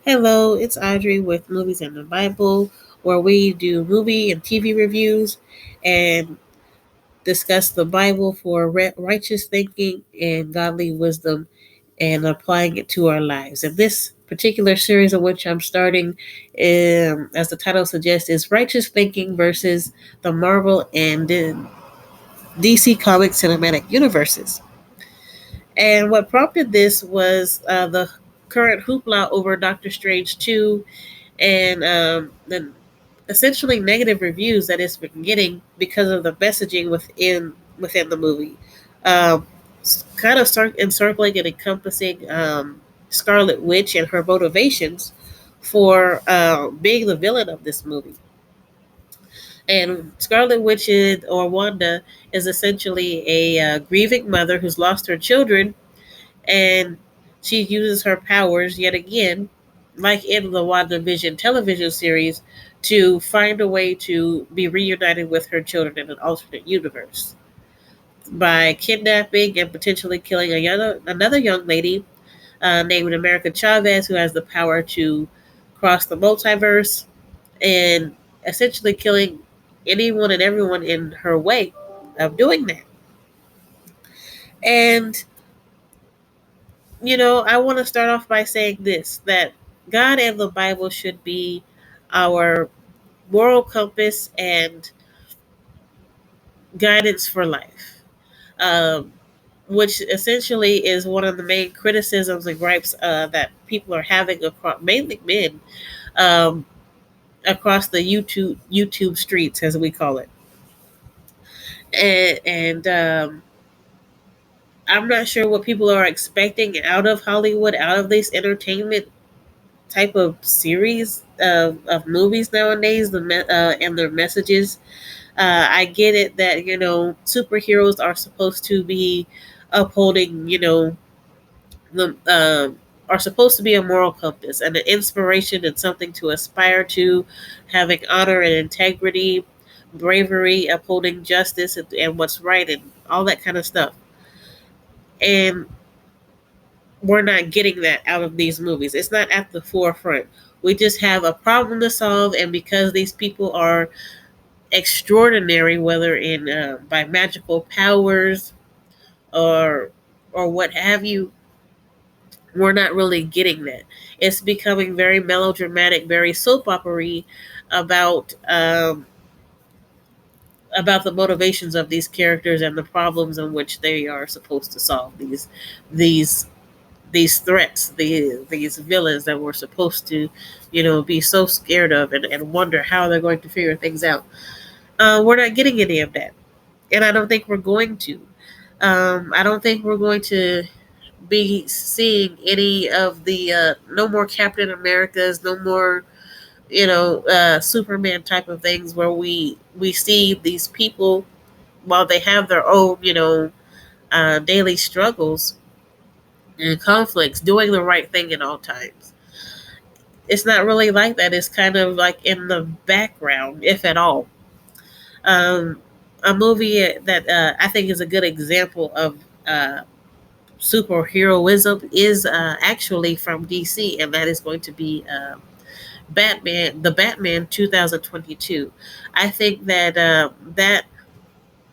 Hello, it's Audrey with Movies and the Bible, where we do movie and TV reviews and discuss the Bible for righteous thinking and godly wisdom and applying it to our lives. And this particular series of which I'm starting, as the title suggests, is Righteous Thinking versus the Marvel and DC Comics cinematic universes. And what prompted this was the current hoopla over Doctor Strange 2 and the essentially negative reviews that it's been getting because of the messaging within the movie. Um, kind of start encircling and encompassing Scarlet Witch and her motivations for being the villain of this movie. And Scarlet Witch or Wanda is essentially a grieving mother who's lost her children, and she uses her powers yet again, like in the WandaVision television series, to find a way to be reunited with her children in an alternate universe by kidnapping and potentially killing another young lady named America Chavez, who has the power to cross the multiverse, and essentially killing anyone and everyone in her way of doing that. And I want to start off by saying this, that God and the Bible should be our moral compass and guidance for life, um, which essentially is one of the main criticisms and gripes that people are having across, mainly men, um, across the YouTube streets, as we call it. And I'm not sure what people are expecting out of Hollywood, out of this entertainment type of series of movies nowadays, and their messages. I get it that superheroes are supposed to be upholding, the are supposed to be a moral compass and an inspiration and something to aspire to, having honor and integrity, bravery, upholding justice and what's right and all that kind of stuff. And we're not getting that out of these movies. It's not at the forefront. We just have a problem to solve, and because these people are extraordinary, whether in by magical powers or what have you, we're not really getting that. It's becoming very melodramatic, very soap opera-y about about the motivations of these characters and the problems in which they are supposed to solve. These these threats, these villains that we're supposed to, be so scared of and wonder how they're going to figure things out. We're not getting any of that, and I don't think we're going to. I don't think we're going to be seeing any of the no more Captain Americas, no more Superman type of things where we see these people while they have their own daily struggles and conflicts doing the right thing in all times. It's not really like that. It's kind of like in the background, if at all. Um, a movie that I think is a good example of superheroism is actually from DC, and that is going to be Batman, the Batman 2022. I think that that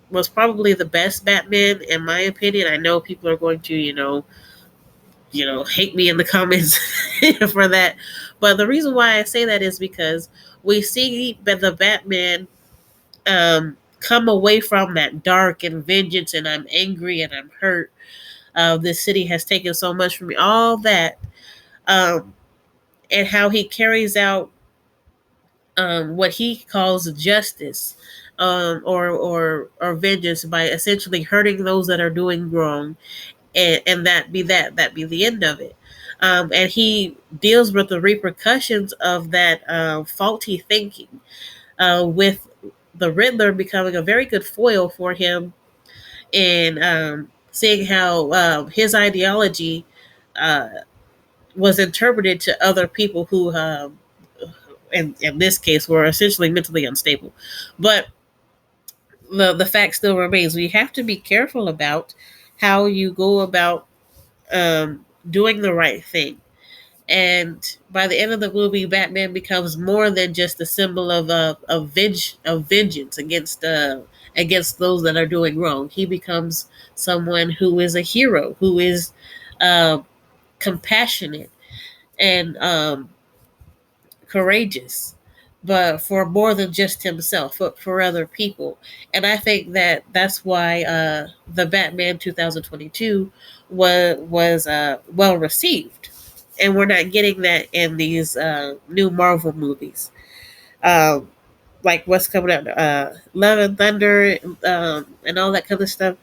was probably the best Batman in my opinion. I know people are going to, hate me in the comments for that, but the reason why I say that is because we see the Batman come away from that dark and vengeance, and I'm angry and I'm hurt. This city has taken so much from me. All that, um, and how he carries out what he calls justice, or vengeance by essentially hurting those that are doing wrong, and that be the end of it. And he deals with the repercussions of that faulty thinking, with the Riddler becoming a very good foil for him, and seeing how his ideology uh, was interpreted to other people who, in this case, were essentially mentally unstable. But the fact still remains: we have to be careful about how you go about doing the right thing. And by the end of the movie, Batman becomes more than just a symbol of vengeance against those that are doing wrong. He becomes someone who is a hero, who is uh, compassionate and courageous, but for more than just himself, but for other people. And I think that that's why the Batman 2022 was well received, and we're not getting that in these new Marvel movies. Um, like what's coming out, Love and Thunder, and all that kind of stuff,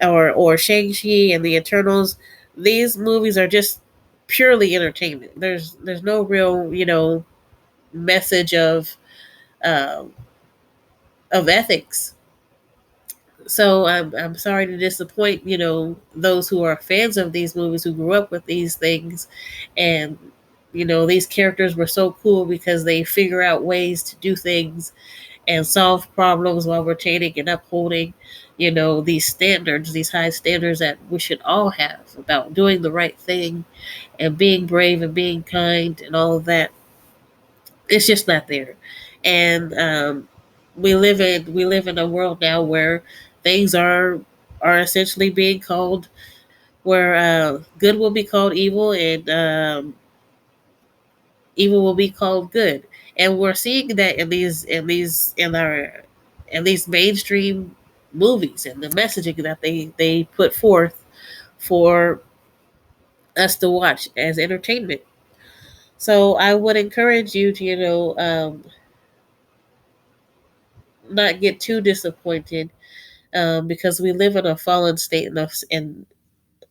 or Shang-Chi and the Eternals. These movies are just purely entertainment. There's no real, message uh, of ethics. So I'm sorry to disappoint, those who are fans of these movies, who grew up with these things, and these characters were so cool because they figure out ways to do things and solve problems while retaining and upholding, these standards, these high standards that we should all have about doing the right thing and being brave and being kind and all of that. It's just not there. And we live in a world now where things are essentially being called, where good will be called evil, and evil will be called good. And we're seeing that in these mainstream movies and the messaging that they put forth for us to watch as entertainment. So I would encourage you to not get too disappointed, because we live in a fallen state and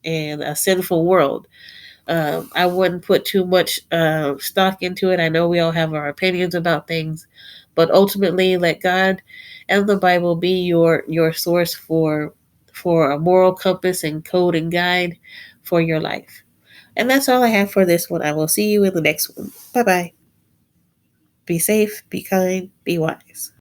a sinful world. I wouldn't put too much stock into it. I know we all have our opinions about things, but ultimately, let God and the Bible be your source for a moral compass and code and guide for your life. And that's all I have for this one. I will see you in the next one. Bye bye. Be safe, be kind, be wise.